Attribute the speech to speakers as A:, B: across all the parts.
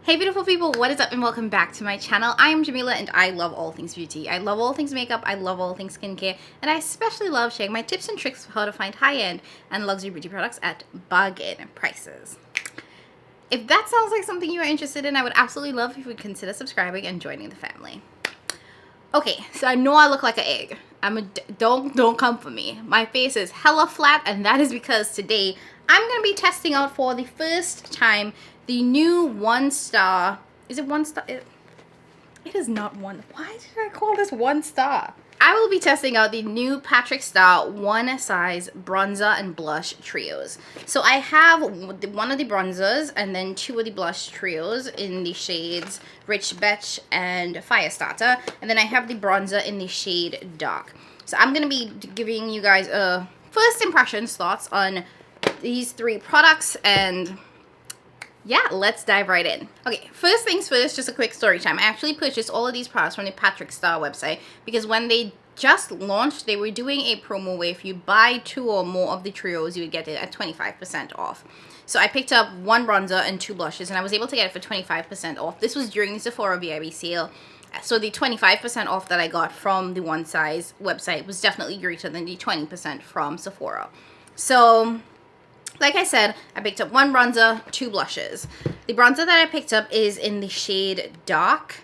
A: Hey beautiful people, what is up and welcome back to my channel. I am Jamila and I love all things beauty. I love all things makeup, I love all things skincare, and I especially love sharing my tips and tricks for how to find high-end and luxury beauty products at bargain prices. If that sounds like something you are interested in, I would absolutely love if you would consider subscribing and joining the family. Okay, so I know I look like an egg. Don't come for me. My face is hella flat, and that is because today I'm gonna be testing out for the first time the new One Star. Is it One Star? It is not one. Why did I call this One Star? I will be testing out the new Patrick Starr One Size bronzer and blush trios. So I have one of the bronzers and then two of the blush trios in the shades Rich Betch and Firestarter, and then I have the bronzer in the shade Dark. So I'm gonna be giving you guys first impressions, thoughts on these three products, and yeah, let's dive right in. Okay, first things first, just a quick story time. I actually purchased all of these products from the Patrick Starr website because when they just launched, they were doing a promo where if you buy two or more of the trios, you would get it at 25% off. So I picked up one bronzer and two blushes, and I was able to get it for 25% off. This was during the Sephora VIB sale. So the 25% off that I got from the One Size website was definitely greater than the 20% from Sephora. So like I said, I picked up one bronzer, two blushes. The bronzer that I picked up is in the shade Dark.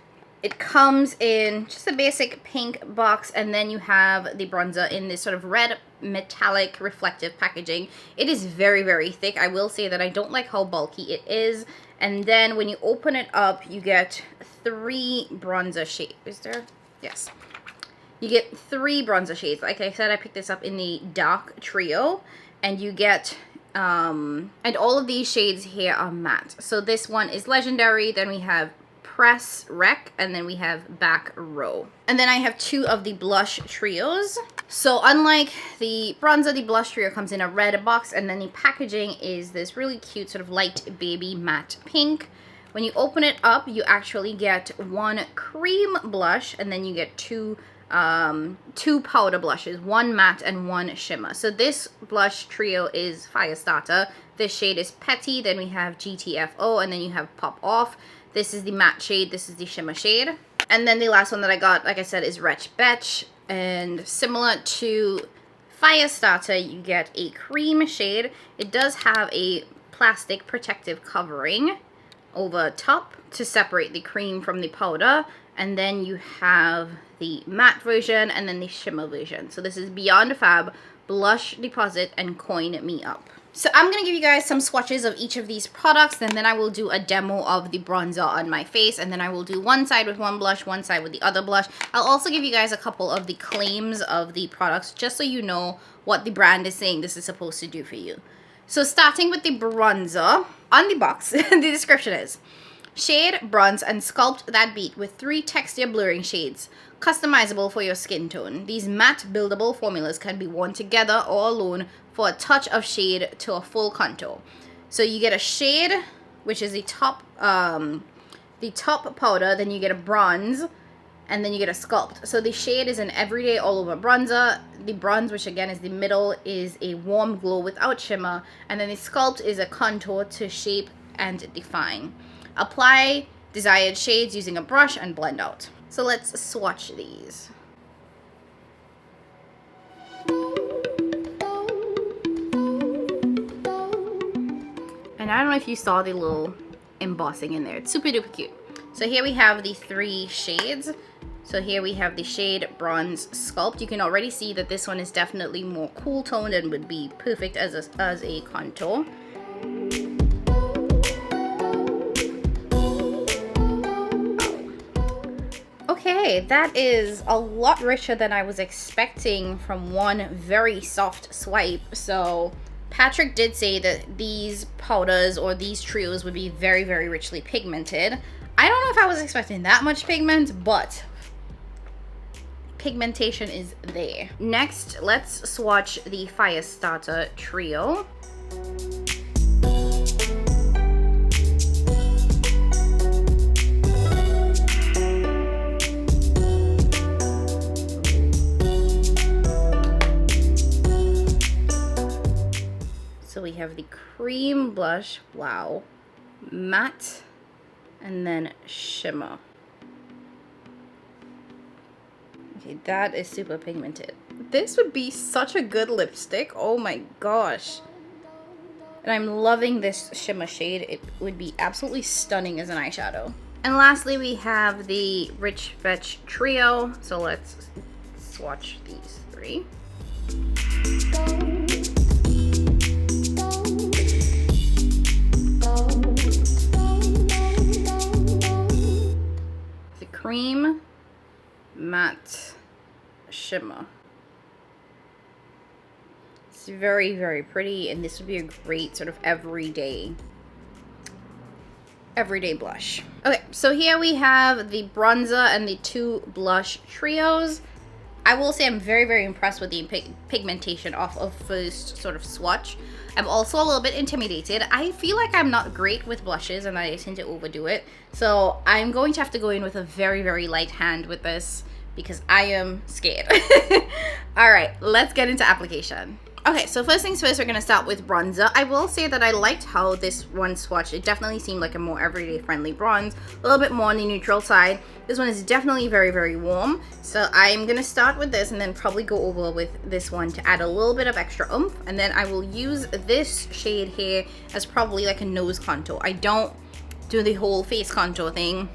A: It comes in just a basic pink box, and then you have the bronzer in this sort of red metallic reflective packaging. It is very, very thick. I will say that I don't like how bulky it is. And then when you open it up, you get three bronzer shades. Is there? Yes. You get three bronzer shades. Like I said, I picked this up in the Dark trio, and you get and all of these shades here are matte. So this one is Legendary, then we have Press Rec, and then we have Back Row. And then I have two of the blush trios. So unlike the bronzer, the blush trio comes in a red box, and then the packaging is this really cute sort of light baby matte pink. When you open it up, you actually get one cream blush, and then you get two powder blushes, one matte and one shimmer. So this blush trio is Firestarter. This shade is Petty, then we have GTFO, and then you have Pop Off. This is the matte shade, this is the shimmer shade. And then the last one that I got, like I said, is Rich Betch, and similar to Firestarter, you get a cream shade. It does have a plastic protective covering over top to separate the cream from the powder, and then you have the matte version and then the shimmer version. So this is Beyond Fab, Blush Deposit, and Coin Me Up. So I'm going to give you guys some swatches of each of these products, and then I will do a demo of the bronzer on my face, and then I will do one side with one blush, one side with the other blush. I'll also give you guys a couple of the claims of the products, just so you know what the brand is saying this is supposed to do for you. So starting with the bronzer, on the box, the description is: shade, bronze, and sculpt that beat with 3 texture blurring shades, customizable for your skin tone. These matte buildable formulas can be worn together or alone for a touch of shade to a full contour. So you get a shade, which is the top powder, then you get a bronze, and then you get a sculpt. So the shade is an everyday all over bronzer. The bronze, which again is the middle, is a warm glow without shimmer, and then the sculpt is a contour to shape and define. Apply desired shades using a brush and blend out. So let's swatch these. And I don't know if you saw the little embossing in there. It's super duper cute. So here we have the 3 shades. So here we have the shade Bronze Sculpt. You can already see that this one is definitely more cool toned and would be perfect as a contour. Okay, that is a lot richer than I was expecting from one very soft swipe. So Patrick did say that these powders or these trios would be very, very richly pigmented. I don't know if I was expecting that much pigment, but pigmentation is there. Next, let's swatch the Firestarter trio. So we have the cream blush, wow, matte and then shimmer. Okay, that is super pigmented. This would be such a good lipstick. Oh my gosh. And I'm loving this shimmer shade. It would be absolutely stunning as an eyeshadow. And lastly, we have the Rich Fetch Trio. So let's swatch these three. The cream matte shimmer. It's very, very pretty, and this would be a great sort of everyday blush. Okay, so here we have the bronzer and the two blush trios. I will say I'm very, very impressed with the pigmentation off of first sort of swatch. I'm also a little bit intimidated. I feel like I'm not great with blushes and I tend to overdo it. So I'm going to have to go in with a very, very light hand with this because I am scared. All right, let's get into application. Okay, so first things first, we're going to start with bronzer. I will say that I liked how this one swatched. It definitely seemed like a more everyday friendly bronze, a little bit more on the neutral side. This one is definitely very, very warm. So I'm going to start with this and then probably go over with this one to add a little bit of extra oomph. And then I will use this shade here as probably like a nose contour. I don't do the whole face contour thing,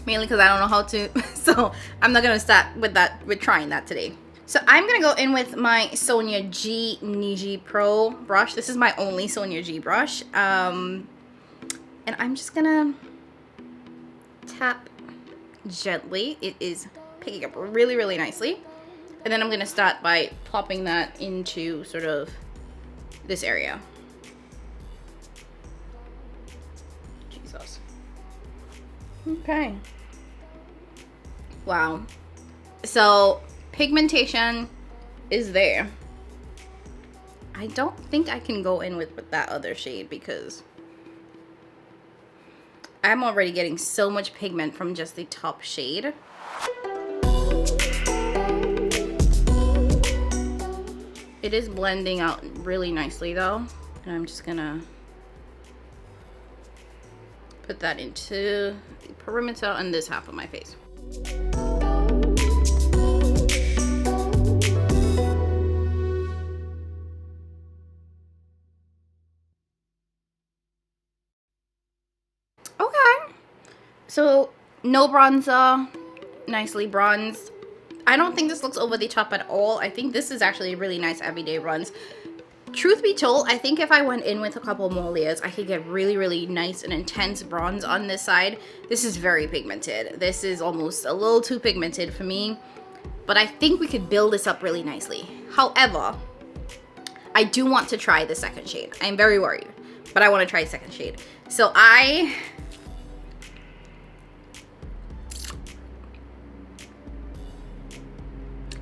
A: mainly because I don't know how to. So I'm not going to start with trying that today. So I'm going to go in with my Sonia G Niji Pro brush. This is my only Sonia G brush. And I'm just going to tap gently. It is picking up really, really nicely. And then I'm going to start by plopping that into sort of this area. Jesus. Okay. Wow. So pigmentation is there. I don't think I can go in with that other shade because I'm already getting so much pigment from just the top shade. It is blending out really nicely though, and I'm just gonna put that into the perimeter on this half of my face. So no bronzer, nicely bronzed. I don't think this looks over the top at all. I think this is actually a really nice everyday bronze. Truth be told, I think if I went in with a couple more layers, I could get really, really nice and intense bronze on this side. This is very pigmented. This is almost a little too pigmented for me, but I think we could build this up really nicely. However, I do want to try the second shade. I'm very worried, but I want to try the second shade. So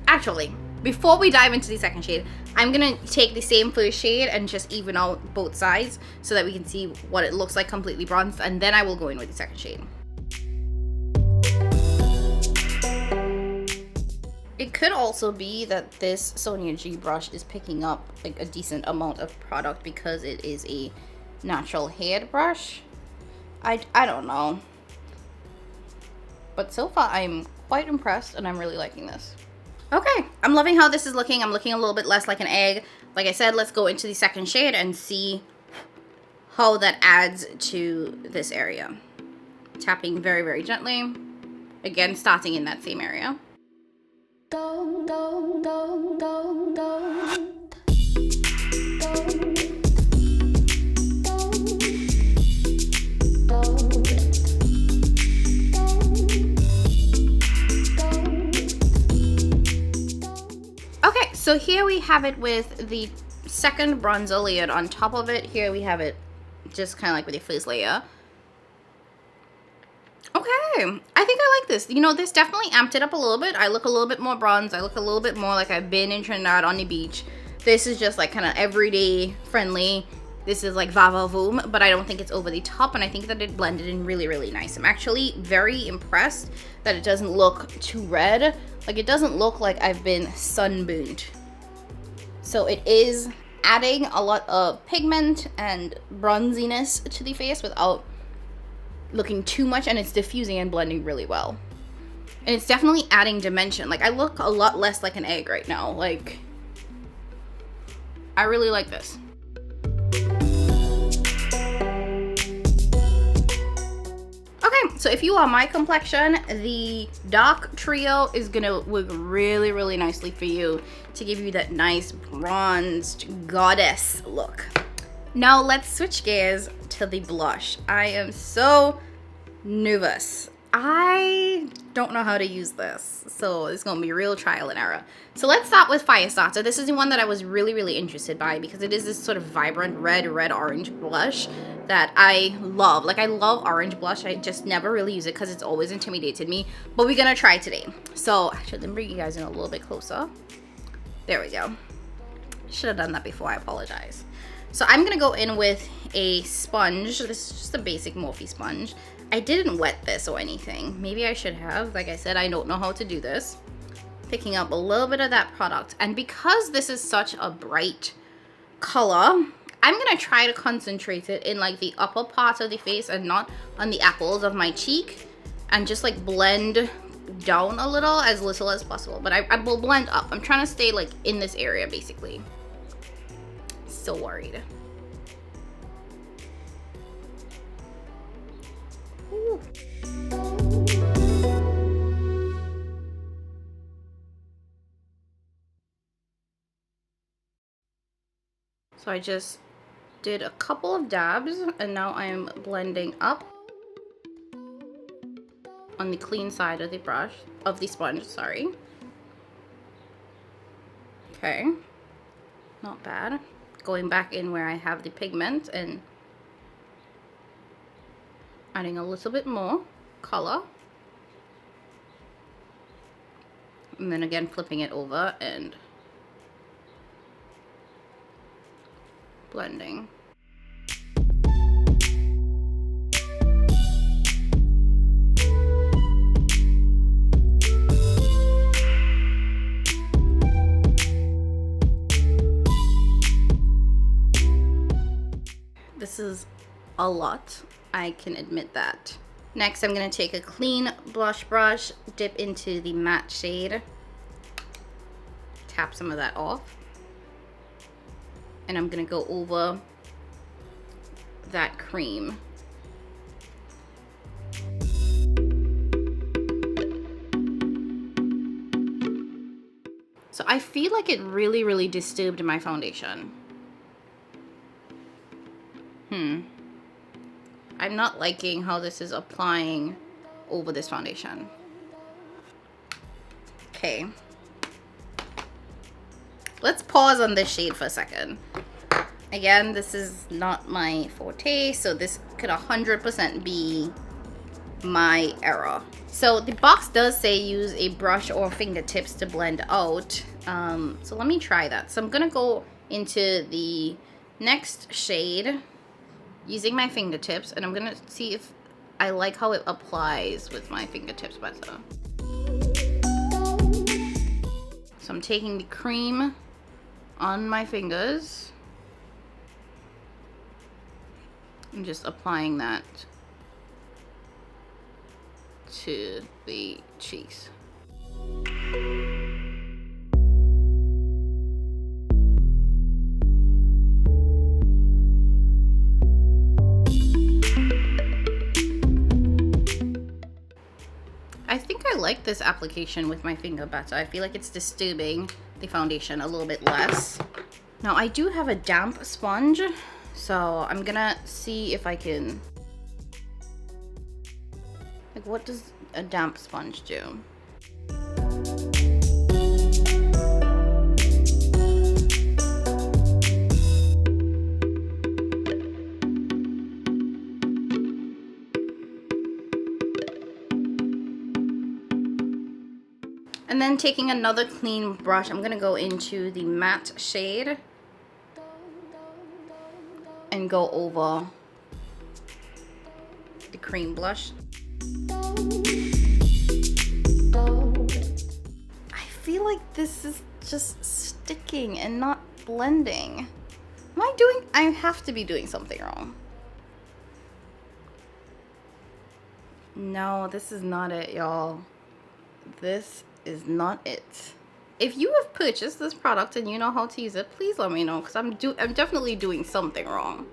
A: actually, before we dive into the second shade, I'm gonna take the same first shade and just even out both sides so that we can see what it looks like completely bronzed, and then I will go in with the second shade. It could also be that this Sonia G brush is picking up like a decent amount of product because it is a natural hair brush. I don't know. But so far I'm quite impressed and I'm really liking this. Okay, I'm loving how this is looking. I'm looking a little bit less like an egg. Like I said, let's go into the second shade and see how that adds to this area. Tapping very, very gently. Again, starting in that same area. Okay, so here we have it with the second bronzer layered on top of it. Here we have it just kind of like with the first layer. Okay, I think I like this. You know, this definitely amped it up a little bit. I look a little bit more bronze. I look a little bit more like I've been in Trinidad on the beach. This is just like kind of everyday friendly. This is like va va voom, but I don't think it's over the top, and I think that it blended in really, really nice. I'm actually very impressed that it doesn't look too red. Like, it doesn't look like I've been sunburned. So it is adding a lot of pigment and bronziness to the face without looking too much, and it's diffusing and blending really well. And it's definitely adding dimension. Like, I look a lot less like an egg right now. Like, I really like this. Okay, so if you are my complexion, the dark trio is gonna work really, really nicely for you to give you that nice bronzed goddess look. Now let's switch gears to the blush. I am so nervous. I don't know how to use this, so it's gonna be real trial and error. So let's start with Firestarter. This is the one that I was really, really interested by because it is this sort of vibrant red-orange blush that I love. Like, I love orange blush. I just never really use it because it's always intimidated me. But we're gonna try today. So actually, let me bring you guys in a little bit closer. There we go. Should have done that before, I apologize. So I'm gonna go in with a sponge. This is just a basic Morphe sponge. I didn't wet this or anything. Maybe I should have. Like I said, I don't know how to do this. Picking up a little bit of that product. And because this is such a bright color, I'm gonna try to concentrate it in like the upper part of the face and not on the apples of my cheek, and just like blend down a little as possible. But I will blend up. I'm trying to stay like in this area basically. Still worried. Ooh. So I just did a couple of dabs and now I am blending up on the clean side of the brush, of the sponge, sorry. Okay, not bad. Going back in where I have the pigment and adding a little bit more color. And then again flipping it over and blending. This is a lot, I can admit that. Next, I'm going to take a clean blush brush, dip into the matte shade, tap some of that off, and I'm going to go over that cream. So I feel like it really, really disturbed my foundation. I'm not liking how this is applying over this foundation. Okay. Let's pause on this shade for a second. Again, this is not my forte, so this could 100% be my error. So the box does say use a brush or fingertips to blend out. So let me try that. So I'm gonna go into the next shade using my fingertips, and I'm gonna see if I like how it applies with my fingertips better. So I'm taking the cream on my fingers and just applying that to the cheeks. I think I like this application with my finger better. I feel like it's disturbing the foundation a little bit less. Now I do have a damp sponge, so I'm gonna see if I can, like, what does a damp sponge do? And then taking another clean brush, I'm gonna go into the matte shade and go over the cream blush. I feel like this is just sticking and not blending. I have to be doing something wrong. No, this is not it, y'all. This is not it. If you have purchased this product and you know how to use it, please let me know, because I'm definitely doing something wrong.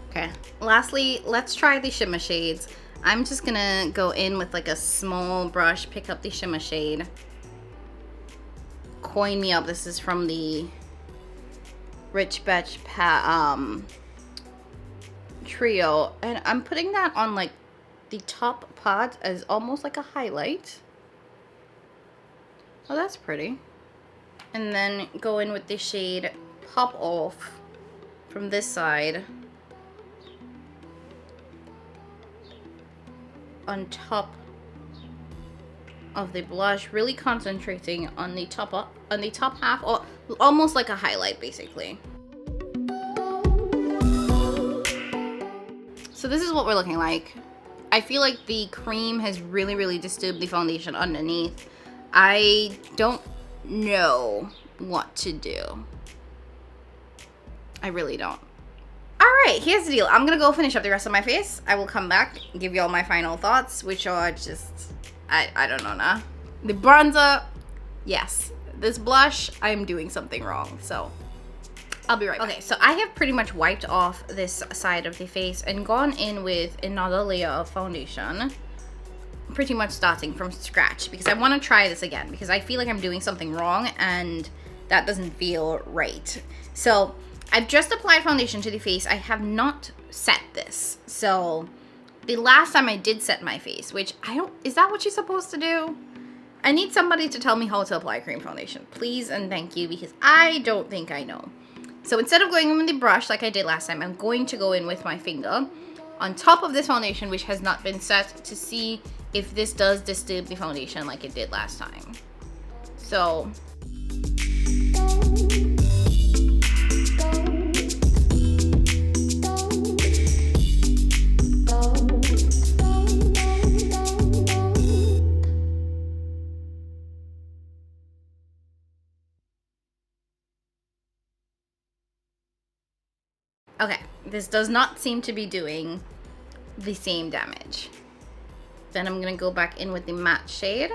A: Okay, lastly, let's try the shimmer shades. I'm just gonna go in with like a small brush, pick up the shimmer shade. Coin Me Up. This is from the Rich Betch trio, and I'm putting that on like the top part as almost like a highlight. Oh, that's pretty. And then go in with the shade Pop Off from this side on top of the blush, really concentrating on the top half, or almost like a highlight basically. So this is what we're looking like. I feel like the cream has really disturbed the foundation underneath. I don't know what to do. I really don't. Alright, here's the deal. I'm gonna go finish up the rest of my face. I will come back and give you all my final thoughts, which are just, I don't know now. The bronzer, yes. This blush, I'm doing something wrong, so I'll be right back. Okay, so I have pretty much wiped off this side of the face and gone in with another layer of foundation. Pretty much starting from scratch, because I want to try this again, because I feel like I'm doing something wrong and that doesn't feel right. So I've just applied foundation to the face. I have not set this. So the last time I did set my face, which is that what you're supposed to do? I need somebody to tell me how to apply cream foundation, please and thank you, because I don't think I know. So instead of going in with the brush like I did last time, I'm going to go in with my finger on top of this foundation, which has not been set, to see if this does disturb the foundation like it did last time. So okay, this does not seem to be doing the same damage. Then I'm gonna go back in with the matte shade.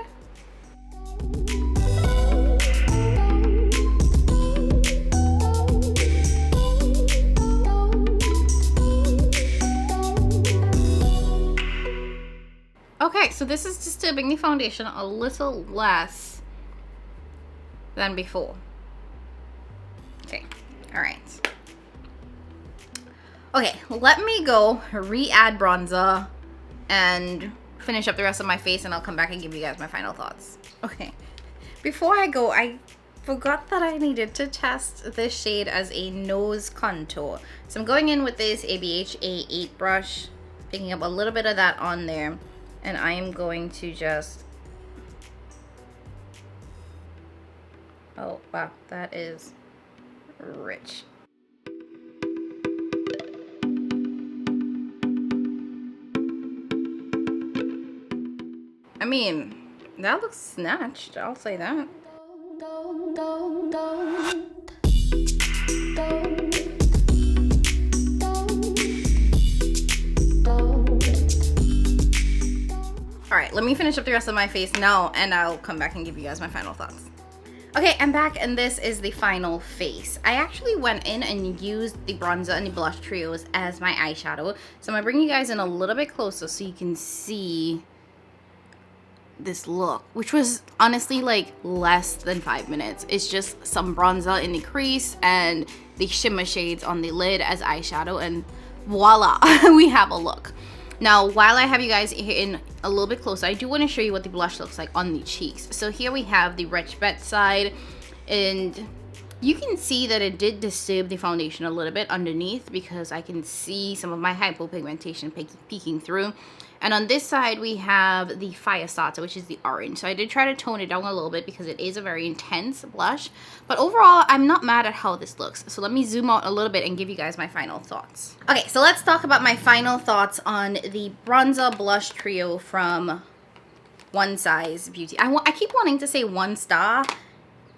A: Okay, so this is disturbing the foundation a little less than before. Okay, all right. Okay, let me go re-add bronzer and finish up the rest of my face, and I'll come back and give you guys my final thoughts. Okay, before I go, I forgot that I needed to test this shade as a nose contour. So I'm going in with this ABH A8 brush, picking up a little bit of that on there, and I am going to just, oh wow, that is rich. I mean, that looks snatched, I'll say that. Alright, let me finish up the rest of my face now, and I'll come back and give you guys my final thoughts. Okay, I'm back, and this is the final face. I actually went in and used the bronzer and the blush trios as my eyeshadow. So I'm gonna bring you guys in a little bit closer so you can see this look, which was honestly like less than 5 minutes. It's just some bronzer in the crease and the shimmer shades on the lid as eyeshadow, and voila, we have a look. Now, while I have you guys here in a little bit closer, I do want to show you what the blush looks like on the cheeks. So here we have the Rich Betch side, and you can see that it did disturb the foundation a little bit underneath, because I can see some of my hypopigmentation peeking through. And on this side, we have the Fire Starter, which is the orange. So I did try to tone it down a little bit because it is a very intense blush. But overall, I'm not mad at how this looks. So let me zoom out a little bit and give you guys my final thoughts. Okay, so let's talk about my final thoughts on the bronzer blush trio from One Size Beauty. I keep wanting to say One Star,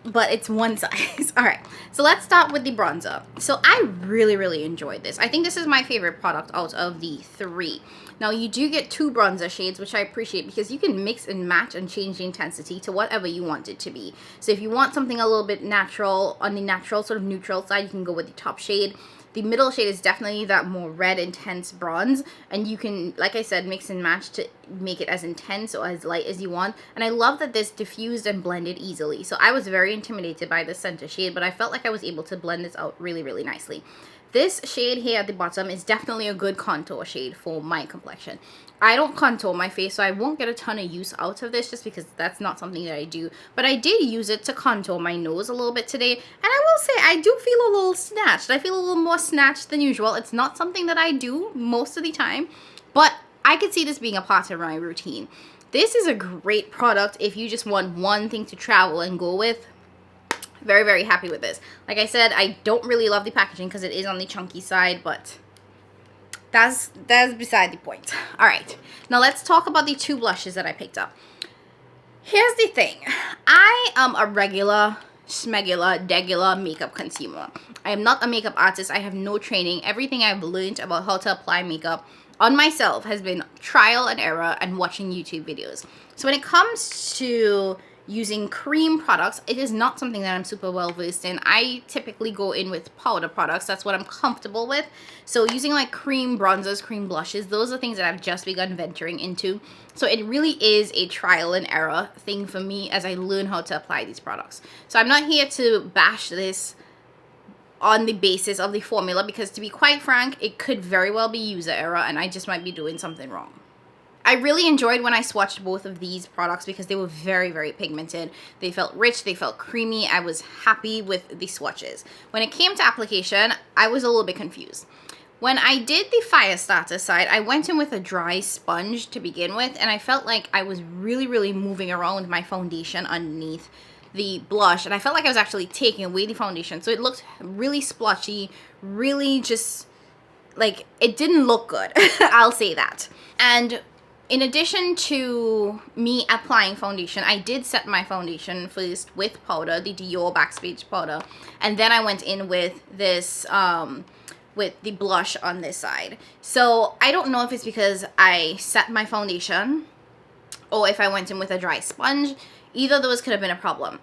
A: but it's One Size. All right, so let's start with the bronzer. So I really enjoyed this. I think this is my favorite product out of the three. Now you do get 2 bronzer shades, which I appreciate because you can mix and match and change the intensity to whatever you want it to be. So if you want something a little bit natural, on the natural sort of neutral side, you can go with the top shade. The middle shade is definitely that more red intense bronze, and you can, like I said, mix and match to make it as intense or as light as you want. And I love that this diffused and blended easily. So I was very intimidated by the center shade, but I felt like I was able to blend this out really, really nicely. This shade here at the bottom is definitely a good contour shade for my complexion. I don't contour my face, so I won't get a ton of use out of this just because that's not something that I do. But I did use it to contour my nose a little bit today. And I will say, I do feel a little snatched. I feel a little more snatched than usual. It's not something that I do most of the time, but I could see this being a part of my routine. This is a great product if you just want one thing to travel and go with. Very, very happy with this. Like I said, I don't really love the packaging because it is on the chunky side, but that's beside the point. All right, now let's talk about the 2 blushes that I picked up. Here's the thing. I am a regular, smegular, degular makeup consumer. I am not a makeup artist. I have no training. Everything I've learned about how to apply makeup on myself has been trial and error and watching YouTube videos. So when it comes to using cream products, it is not something that I'm super well versed in. I typically go in with powder products. That's what I'm comfortable with. So using like cream bronzers, cream blushes, those are things that I've just begun venturing into. So it really is a trial and error thing for me as I learn how to apply these products. So I'm not here to bash this on the basis of the formula because, to be quite frank, it could very well be user error and I just might be doing something wrong. I really enjoyed when I swatched both of these products because they were very, very pigmented. They felt rich, they felt creamy. I was happy with the swatches. When it came to application, I was a little bit confused. When I did the fire starter side, I went in with a dry sponge to begin with, and I felt like I was really, really moving around with my foundation underneath the blush, and I felt like I was actually taking away the foundation. So it looked really splotchy, really just like, it didn't look good. I'll say that. And in addition to me applying foundation, I did set my foundation first with powder, the Dior Backstage powder, and then I went in with this, with the blush on this side. So I don't know if it's because I set my foundation or if I went in with a dry sponge. Either of those could have been a problem.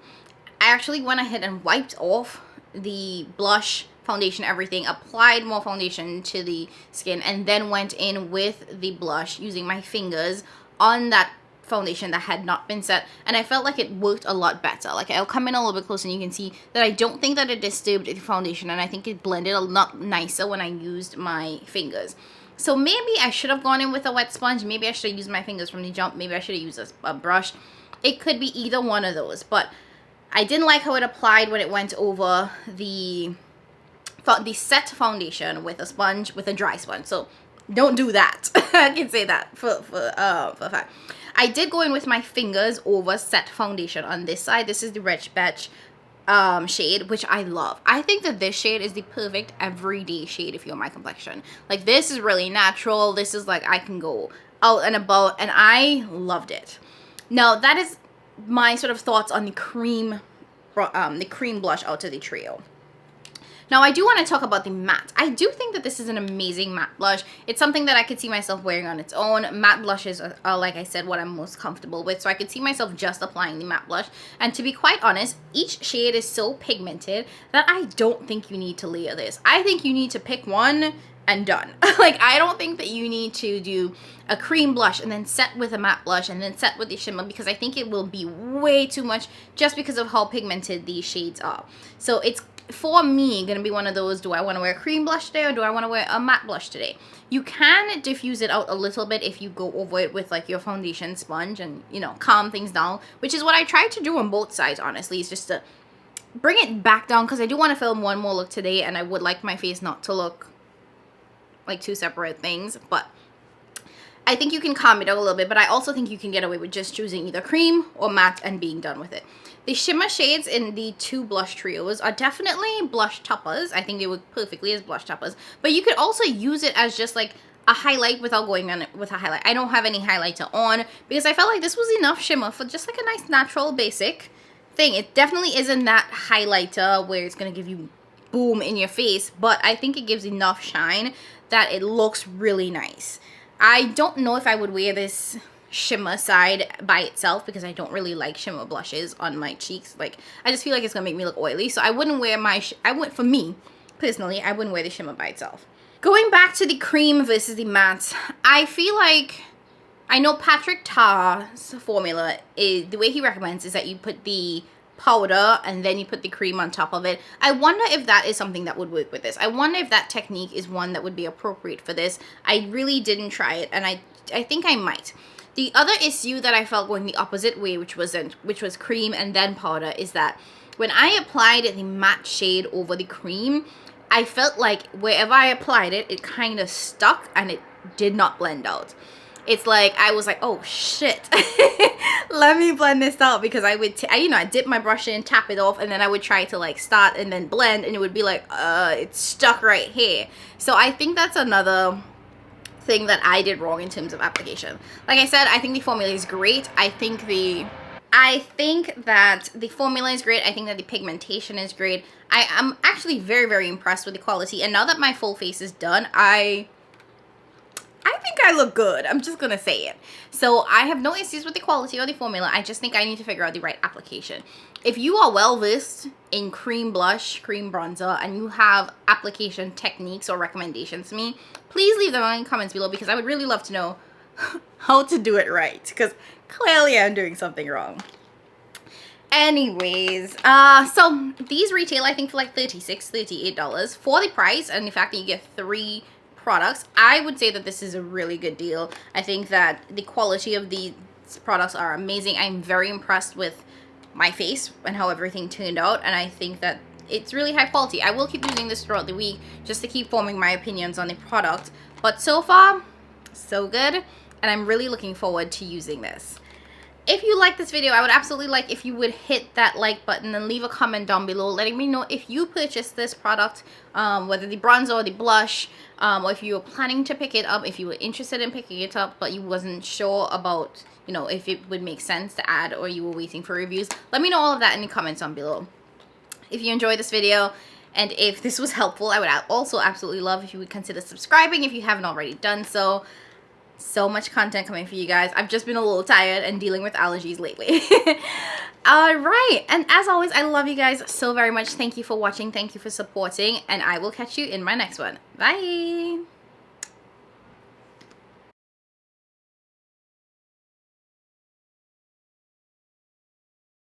A: I actually went ahead and wiped off the blush, foundation, everything, applied more foundation to the skin, and then went in with the blush using my fingers on that foundation that had not been set, and I felt like it worked a lot better. Like, I'll come in a little bit closer and you can see that I don't think that it disturbed the foundation, and I think it blended a lot nicer when I used my fingers. So maybe I should have gone in with a wet sponge, maybe I should have used my fingers from the jump, maybe I should have used a brush. It could be either one of those, but I didn't like how it applied when it went over the set foundation with a sponge, with a dry sponge. So don't do that. I can say that for a fact. I did go in with my fingers over set foundation on this side. This is the Rich Betch shade, which I love. I think that this shade is the perfect everyday shade if you're my complexion. Like, this is really natural. This is like, I can go out and about, and I loved it. Now, that is my sort of thoughts on the cream blush out of the trio. Now, I do want to talk about the matte. I do think that this is an amazing matte blush. It's something that I could see myself wearing on its own. Matte blushes are, like I said, what I'm most comfortable with. So I could see myself just applying the matte blush. And to be quite honest, each shade is so pigmented that I don't think you need to layer this. I think you need to pick one and done. Like, I don't think that you need to do a cream blush and then set with a matte blush and then set with the shimmer, because I think it will be way too much just because of how pigmented these shades are. So it's, for me, gonna be one of those, do I want to wear a cream blush today or do I want to wear a matte blush today? You can diffuse it out a little bit if you go over it with like your foundation sponge and, you know, calm things down, which is what I tried to do on both sides, honestly. It's just to bring it back down, because I do want to film one more look today and I would like my face not to look like two separate things, but I think you can calm it out a little bit. But I also think you can get away with just choosing either cream or matte and being done with it. The shimmer shades in the two blush trios are definitely blush toppers. I think they work perfectly as blush toppers, but you could also use it as just like a highlight without going on it with a highlight. I don't have any highlighter on because I felt like this was enough shimmer for just like a nice natural basic thing. It definitely isn't that highlighter where it's going to give you boom in your face, but I think it gives enough shine that it looks really nice. I don't know if I would wear this shimmer side by itself because I don't really like shimmer blushes on my cheeks. Like, I just feel like it's gonna make me look oily, so I wouldn't wear for me personally, I wouldn't wear the shimmer by itself. Going back to the cream versus the matte, I feel like, I know Patrick Starr's formula is, the way he recommends is that you put the powder and then you put the cream on top of it. I wonder if that is something that would work with this. I wonder if that technique is one that would be appropriate for this. I really didn't try it, and I think I might. The other issue that I felt going the opposite way, which was cream and then powder, is that when I applied the matte shade over the cream, I felt like wherever I applied it, it kind of stuck and it did not blend out. It's like, I was like, oh shit, let me blend this out, because I would, I dip my brush in, tap it off, and then I would try to like start and then blend, and it would be like, it's stuck right here. So I think that's another thing that I did wrong in terms of application. Like I said, I think the formula is great. I think that the formula is great. I think that the pigmentation is great. I am actually very, very impressed with the quality. And now that my full face is done, I think I look good. I'm just gonna say it. So I have no issues with the quality or the formula. I just think I need to figure out the right application. If you are well versed in cream blush, cream bronzer, and you have application techniques or recommendations to me, please leave them in the comments below, because I would really love to know how to do it right, because clearly I'm doing something wrong. Anyways, so these retail, I think, for like $36, $38 for the price, and the fact that you get 3 products. I would say that this is a really good deal. I think that the quality of these products are amazing. I'm very impressed with my face and how everything turned out, and I think that it's really high quality. I will keep using this throughout the week just to keep forming my opinions on the product, but so far, so good, and I'm really looking forward to using this. If you like this video, I would absolutely like if you would hit that like button and leave a comment down below letting me know if you purchased this product, whether the bronzer or the blush, or if you were planning to pick it up, if you were interested in picking it up but you wasn't sure about, you know, if it would make sense to add, or you were waiting for reviews. Let me know all of that in the comments down below. If you enjoyed this video and if this was helpful, I would also absolutely love if you would consider subscribing if you haven't already done so. So much content coming for you guys. I've just been a little tired and dealing with allergies lately. Alright, and as always, I love you guys so very much. Thank you for watching, thank you for supporting, and I will catch you in my next one. Bye!